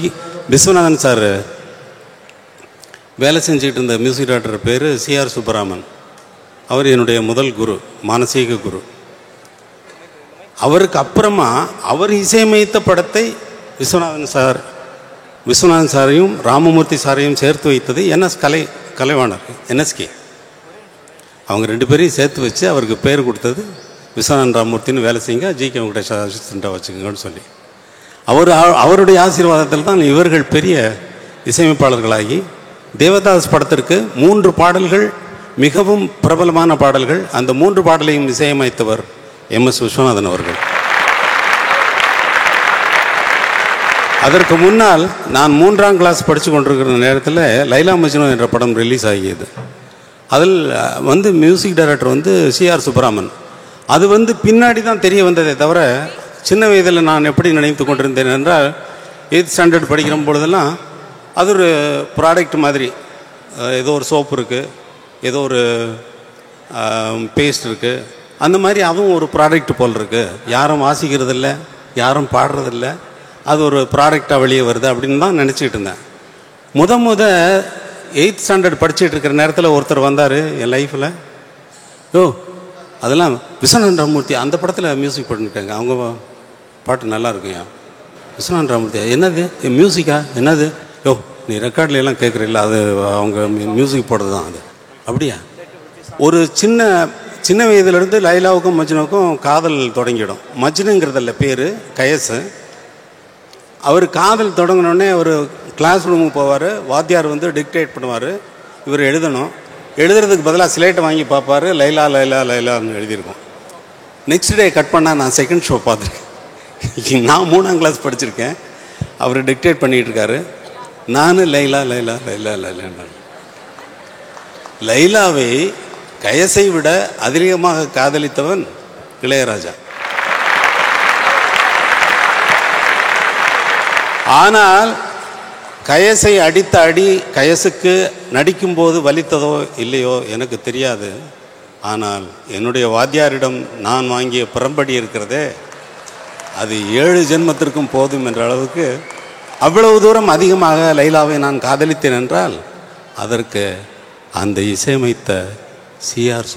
விஸ்வநாதன் சார் வேலை செஞ்சுக்கிட்டு இருந்த மியூசிக் டைரக்டர் பேர் சிஆர் சுப்பராமன். அவர் என்னுடைய முதல் குரு, மானசீக குரு. அவருக்கு அப்புறமா அவர் இசையமைத்த படத்தை விஸ்வநாதன் சாரையும் ராமமூர்த்தி சாரையும் சேர்த்து வைத்தது கலைவாணர் NSK. அவங்க 2 பேரையும் சேர்த்து வச்சு அவருக்கு பேர் கொடுத்தது விஸ்வநாதன் ராமமூர்த்தின்னு வேலை செய்யுங்க, GK வெங்கடேஷ் அசிஸ்டண்ட்டாக வச்சுக்கோங்கன்னு சொல்லி. அவருடைய ஆசீர்வாதத்தில் தான் இவர்கள் பெரிய இசையமைப்பாளர்களாகி தேவதாஸ் படத்திற்கு 3 பாடல்கள் மிகவும் பிரபலமான பாடல்கள். அந்த 3 பாடலையும் இசையமைத்தவர் MS விஸ்வநாதன் அவர்கள். அதற்கு முன்னால் நான் 3ஆம் கிளாஸ் படித்து கொண்டிருக்கிற நேரத்தில் லைலா மஜ்னு என்ற படம் ரிலீஸ் ஆகியது. அதில் வந்து மியூசிக் டைரக்டர் வந்து சிஆர் சுப்பராமன். அது வந்து பின்னாடி தான் தெரிய வந்ததே தவிர, சின்ன வயதில் நான் எப்படி நினைத்து கொண்டிருந்தேன் என்றால், 8th ஸ்டாண்டர்ட் படிக்கிற பொழுதெல்லாம் அது ஒரு ப்ராடக்ட் மாதிரி. ஏதோ ஒரு சோப்பு இருக்குது, ஏதோ ஒரு பேஸ்ட் இருக்குது, அந்த மாதிரி அதுவும் ஒரு ப்ராடக்ட் போல் இருக்குது. யாரும் வாசிக்கிறதில்ல, யாரும் பாடுறதில்ல, அது ஒரு ப்ராடக்டாக வெளியே வருது அப்படின்னு தான் நினச்சிக்கிட்டு இருந்தேன். முத 8th ஸ்டாண்டர்ட் படிச்சுட்டு இருக்கிற நேரத்தில் ஒருத்தர் வந்தார் என் லைஃப்பில். அதெல்லாம் விஸ்வநாதன் ராமமூர்த்தி அந்த படத்தில் மியூசிக் பண்ணிட்டாங்க, அவங்க பாட்டு நல்லா இருக்குங்க. விஸ்வநாதன் ராமமூர்த்தி என்னது மியூசிக்கா? என்னது? நீ ரெக்கார்டில் எல்லாம் கேட்குறீல்ல, அது அவங்க மியூசிக் போடுறது தான் அது. அப்படியா? ஒரு சின்ன வயதிலிருந்து லைலாவுக்கும் மஜ்னுவுக்கும் காதல் தொடங்கிடும். மஜ்னுங்கிறதில்ல பேர், கயசு. அவர் காதல் தொடங்கினோடனே அவர் கிளாஸ் ரூமுக்கு போவார். வாத்தியார் வந்து டிக்டேட் பண்ணுவார், இவர் எழுதணும். எழுதுறதுக்கு பதிலாக ஸ்லேட்டை வாங்கி பார்ப்பார், லைலா லைலா லைலான்னு எழுதியிருக்கோம். நெக்ஸ்ட் டே கட் பண்ணால் நான் செகண்ட் ஷோ பார்த்துருக்கேன். நான் 3ஆம் கிளாஸ் படிச்சிருக்கேன், அவர் டிக்டேட் பண்ணிகிட்டு இருக்காரு. நான் லைலா லைலா லைலா லைலா. லைலாவை கயசை விட அதிகமாக காதலித்தவன் இளையராஜா. ஆனால் கயசை அடித்த அடி கயசுக்கு நடிக்கும்போது வலித்ததோ இல்லையோ எனக்கு தெரியாது. ஆனால் என்னுடைய வாத்தியாரிடம் நான் வாங்கிய புறம்படி இருக்கிறதே, அது 7 ஜென்மத்திற்கும் போதும் என்ற அளவுக்கு அவ்வளவு தூரம் அதிகமாக லைலாவை நான் காதலித்தேன் என்றால் அதற்கு அந்த இசையமைத்த சிஆர்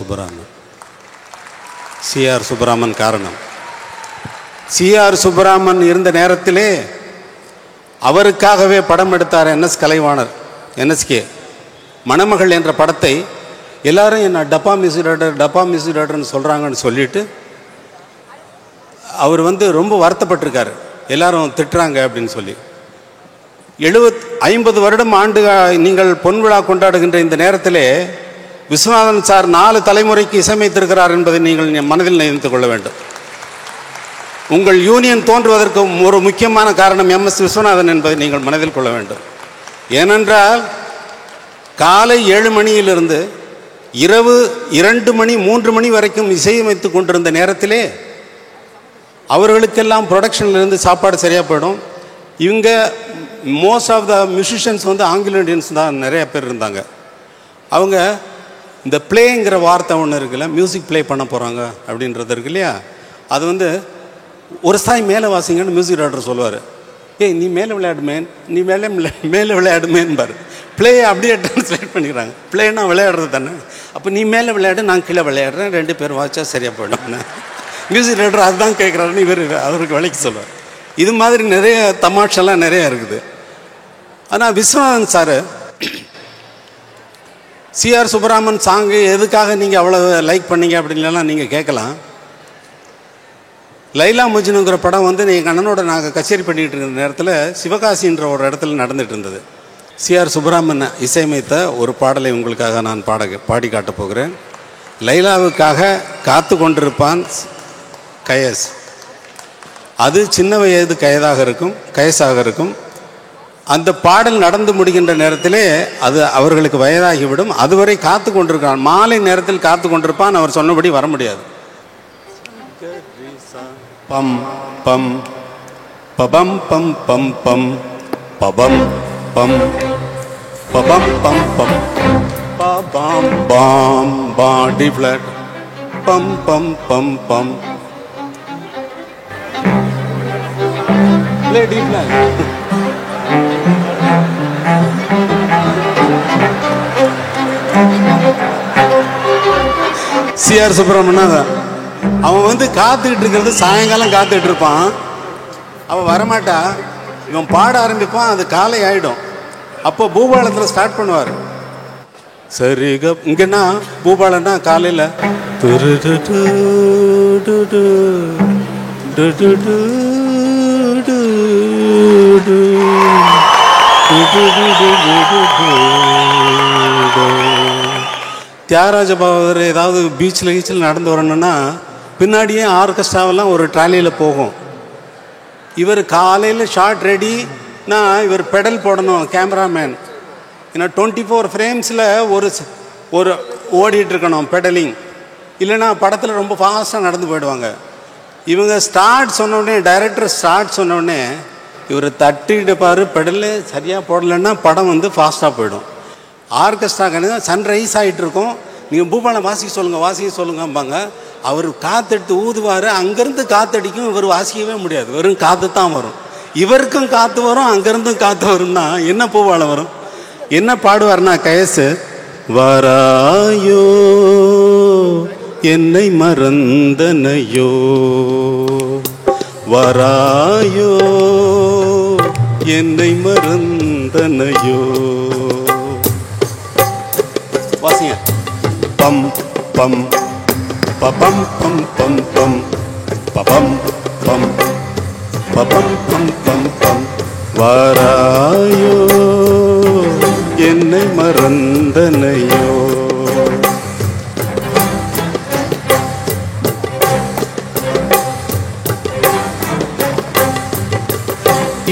சுப்பராமன் காரணம். சிஆர் சுப்பராமன் இருந்த நேரத்திலே அவருக்காகவே படம் எடுத்தார் NS கலைவாணர், NSK. மணமகள் என்ற படத்தை எல்லாரும் என்ன டப்பா மியூசிக் டைரக்டர்னு சொல்கிறாங்கன்னு சொல்லிட்டு அவர் வந்து ரொம்ப வருத்தப்பட்டிருக்காரு, எல்லாரும் திட்டுறாங்க அப்படின்னு சொல்லி. 50 வருடம் நீங்கள் பொன்விழா கொண்டாடுகின்ற இந்த நேரத்திலே விஸ்வநாதன் சார் 4 தலைமுறைக்கு இசையமைத்திருக்கிறார் என்பதை நீங்கள் மனதில் நினைத்துக் கொள்ள வேண்டும். உங்கள் யூனியன் தோன்றுவதற்கு ஒரு முக்கியமான காரணம் MS விஸ்வநாதன் என்பதை நீங்கள் மனதில் கொள்ள வேண்டும். ஏனென்றால் காலை 7 மணியிலிருந்து இரவு 2 மணி 3 மணி வரைக்கும் இசையமைத்து கொண்டிருந்த நேரத்திலே அவர்களுக்கெல்லாம் ப்ரொடக்ஷன்லேருந்து சாப்பாடு சரியாக போயிடும். இவங்க மோஸ்ட் ஆஃப் த மியூசிஷியன்ஸ் வந்து ஆங்கிலோ இண்டியன்ஸ் தான் நிறைய பேர் இருந்தாங்க. அவங்க இந்த ப்ளேங்கிற வார்த்தை ஒன்று இருக்குல்ல, மியூசிக் ப்ளே பண்ண போகிறாங்க அப்படின்றது இருக்கு இல்லையா, அது வந்து ஒரு ஸ்தாய் மேலே வாசிங்கன்னு மியூசிக் டைரக்டர் சொல்லுவார். ஏய் நீ மேலே விளையாடுமேன், நீ மேலே விளையாடுமேன்பார். ப்ளேயை அப்படியே ட்ரான்ஸ்லேட் பண்ணிக்கிறாங்க. ப்ளேன்னா விளையாடுறது தானே. அப்போ நீ மேலே விளையாடு, நான் கீழே விளையாடுறேன், 2 பேர் வாய்ச்சா சரியாக போயிடும். மியூசிக் டைரக்டர் அதுதான் கேட்குறாருன்னு இவர் அவருக்கு விலைக்கு சொல்லுவார். இது மாதிரி நிறைய தமாஷெல்லாம் நிறையா இருக்குது. ஆனால் Viswanathan sir CR Subbaraman song எதுக்காக நீங்கள் அவ்வளோ லைக் பண்ணீங்க அப்படின்லாம் நீங்கள் கேட்கலாம். லைலா மஜ்னுங்கிற படம் வந்து எங்கள் அண்ணனோட நாங்கள் கச்சேரி பண்ணிகிட்டு இருந்த நேரத்தில் சிவகாசின்ற ஒரு இடத்துல நடந்துகிட்டு இருந்தது. சிஆர் சுப்பராமன் இசையமைத்த ஒரு பாடலை உங்களுக்காக நான் பாடி காட்டப் போகிறேன். லைலாவுக்காக காத்து கொண்டிருப்பான் கயஸ். அது சின்ன வயது கயஸாக இருக்கும். அந்த பாடல் நடந்து முடிகின்ற நேரத்திலே அது அவர்களுக்கு வயதாகிவிடும். அதுவரை காத்து கொண்டிருக்கான். மாலை நேரத்தில் காத்து கொண்டிருப்பான். அவர் சொன்னபடி வர முடியாது. பம் பம் பபம் பம் பம் பம் பபம் பம் பபம் பம் பம் பபம் பாம் பா டி ஃபிளாட் பம் பம் பம் பம் play D flat. CR Subramanian அவன் வந்து காத்துக்கிட்டு இருக்கிறது, சாயங்காலம் காத்துக்கிட்டு இருப்பான். அவன் வரமாட்டா, இவன் பாட ஆரம்பிப்பான். அது காலை ஆகிடும். அப்போ பூபாலத்தில் ஸ்டார்ட் பண்ணுவார். சரிக இங்கன்னா பூபாலன்னா காலையில் தியாகராஜ பாகவதர் ஏதாவது பீச்சில் நடந்து வரணுன்னா பின்னாடியே ஆர்கெஸ்ட்ராவெல்லாம் ஒரு ட்ராலியில் போகும். இவர் காலையில் ஷார்ட் ரெடினா இவர் பெடல் போடணும் கேமராமேன். ஏன்னா 24 ஃப்ரேம்ஸில் ஒரு ஓடிட்டு இருக்கணும் பெடலிங். இல்லைன்னா படத்தில் ரொம்ப ஃபாஸ்ட்டாக நடந்து போயிடுவாங்க. இவங்க ஸ்டார்ட் சொன்னோடனே, டைரக்டர் ஸ்டார்ட் சொன்னோடனே இவர் தட்டிட்டு பாரு, பெடல் சரியாக போடலைன்னா படம் வந்து ஃபாஸ்ட்டாக போயிடும். ஆர்கெஸ்ட்ரா சன்ரைஸ் ஆகிட்டு இருக்கும். நீங்கள் பூபாலம் வாசிக்க சொல்லுங்கம்பாங்க. அவர் காத்தெடுத்து ஊதுவார். அங்கேருந்து காற்றடிக்கும். இவர் வாசிக்கவே முடியாது. வெறும் காற்று தான் வரும். இவருக்கும் காற்று வரும், அங்கேருந்தும் காற்று வரும்னா என்ன பூபாலம் வரும்? என்ன பாடுவார்னா கயசு, வராயோ என்னை மறந்தனையோ, வராயோ என்னை மறந்தனையோ. வாசிங்க. பம் பம் பபம் பம் பம் பம் பபம் பம் பபம் பம் பம் பம் வராயோ என்னை மறந்தனையோ.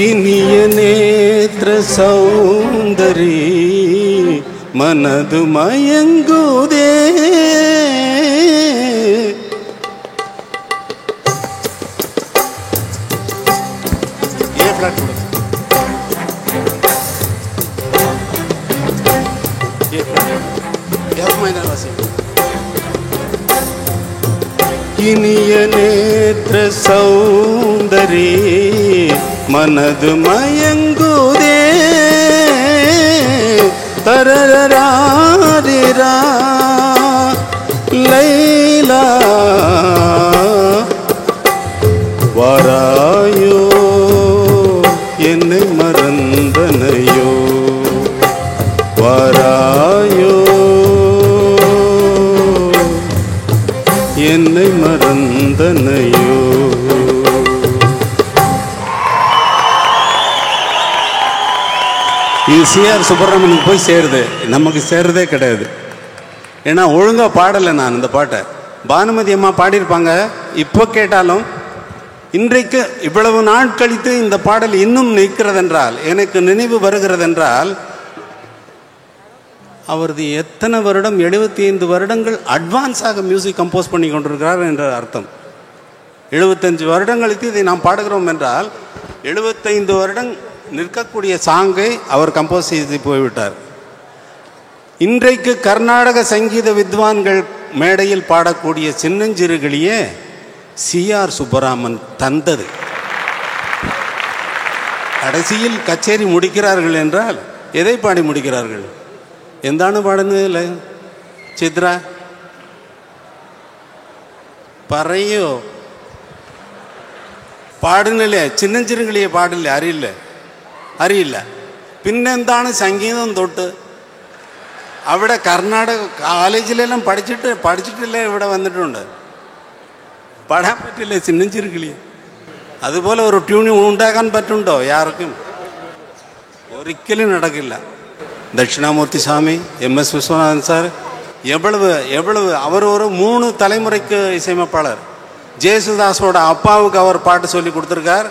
இனிய நேத்ர சௌந்தரி மனது மயங்குதே, இனிய நேத்ர சௌந்தரி மனது மயங்குதே, தரராரிரா லைலா வராயோ என்னை மறந்தனையோ, வராயோ என்னை மறந்தனையோ. இது சிஆர் சுப்பிரமணியனுக்கு போய் சேருது, நமக்கு சேர்றதே கிடையாது. ஏன்னா ஒழுங்காக பாடலை. நான் இந்த பாட்டை பானுமதி அம்மா பாடியிருப்பாங்க. இப்போ கேட்டாலும் இன்றைக்கு இவ்வளவு நாள் கழித்து இந்த பாடல் இன்னும் நிற்கிறதென்றால், எனக்கு நினைவு வருகிறதென்றால், அவரது எத்தனை வருடம், 75 வருடங்கள் அட்வான்ஸாக மியூசிக் கம்போஸ் பண்ணி கொண்டிருக்கிறார் என்ற அர்த்தம். 75 வருடங்களுக்கு இதை நாம் பாடுகிறோம் என்றால் 75 வருடம் நிற்கக்கூடிய சாங்கை அவர் கம்போஸ் செய்து போய்விட்டார். இன்றைக்கு கர்நாடக சங்கீத வித்வான்கள் மேடையில் பாடக்கூடிய சின்னஞ்சிறுகளையே சிஆர் சுப்பராமன் தந்தது. கடைசியில் கச்சேரி முடிக்கிறார்கள் என்றால் எதை பாடி முடிக்கிறார்கள்? எந்தானு பாடுனது இல்லை, சித்ரா പറയോ പാടുന്നില്ലേ? ചിന്നഞ്ചിരുകളിയെ പാടില്ല, അറിയില്ല. പിന്നെന്താണ് സംഗീതം തൊട്ട്? അവിടെ കർണാടക കോളേജിലെല്ലാം പഠിച്ചിട്ടില്ലേ ഇവിടെ വന്നിട്ടുണ്ട്. പാടാൻ പറ്റില്ലേ ചിന്നഞ്ചിരുകളിയെ? അതുപോലെ ഒരു ട്യൂൺ ഉണ്ടാക്കാൻ പറ്റുണ്ടോ യാർക്കും? ഒരിക്കലും നടക്കില്ല. தட்சிணாமூர்த்தி சாமி, எம்எஸ் விஸ்வநாதன் சார், எவ்வளவு அவர் ஒரு 3 தலைமுறைக்கு இசையமைப்பாளர். ஜேசுதாஸோட அப்பாவுக்கு அவர் பாட்டு சொல்லி கொடுத்துருக்கார்,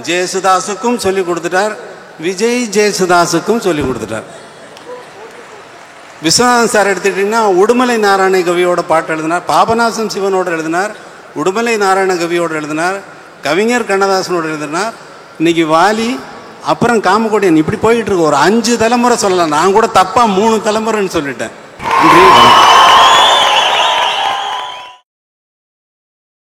ஜேசுதாஸுக்கும் சொல்லி கொடுத்துட்டார், விஜய் ஜேசுதாஸுக்கும் சொல்லி கொடுத்துட்டார். விஸ்வநாதன் சார் எடுத்துக்கிட்டிங்கன்னா உடுமலை நாராயண கவியோட பாட்டு எழுதினார், பாபநாசம் சிவனோடு எழுதினார், உடுமலை நாராயண கவியோடு எழுதினார், கவிஞர் கண்ணதாசனோடு எழுதினார், இன்னைக்கு வாலி, அப்புறம் காமகோடியன், இப்படி போயிட்டு இருக்கு. ஒரு 5 தலைமுறை சொல்லலாம். நான் கூட தப்பா 3 தலைமுறைன்னு சொல்லிட்டேன். நன்றி, வணக்கம்.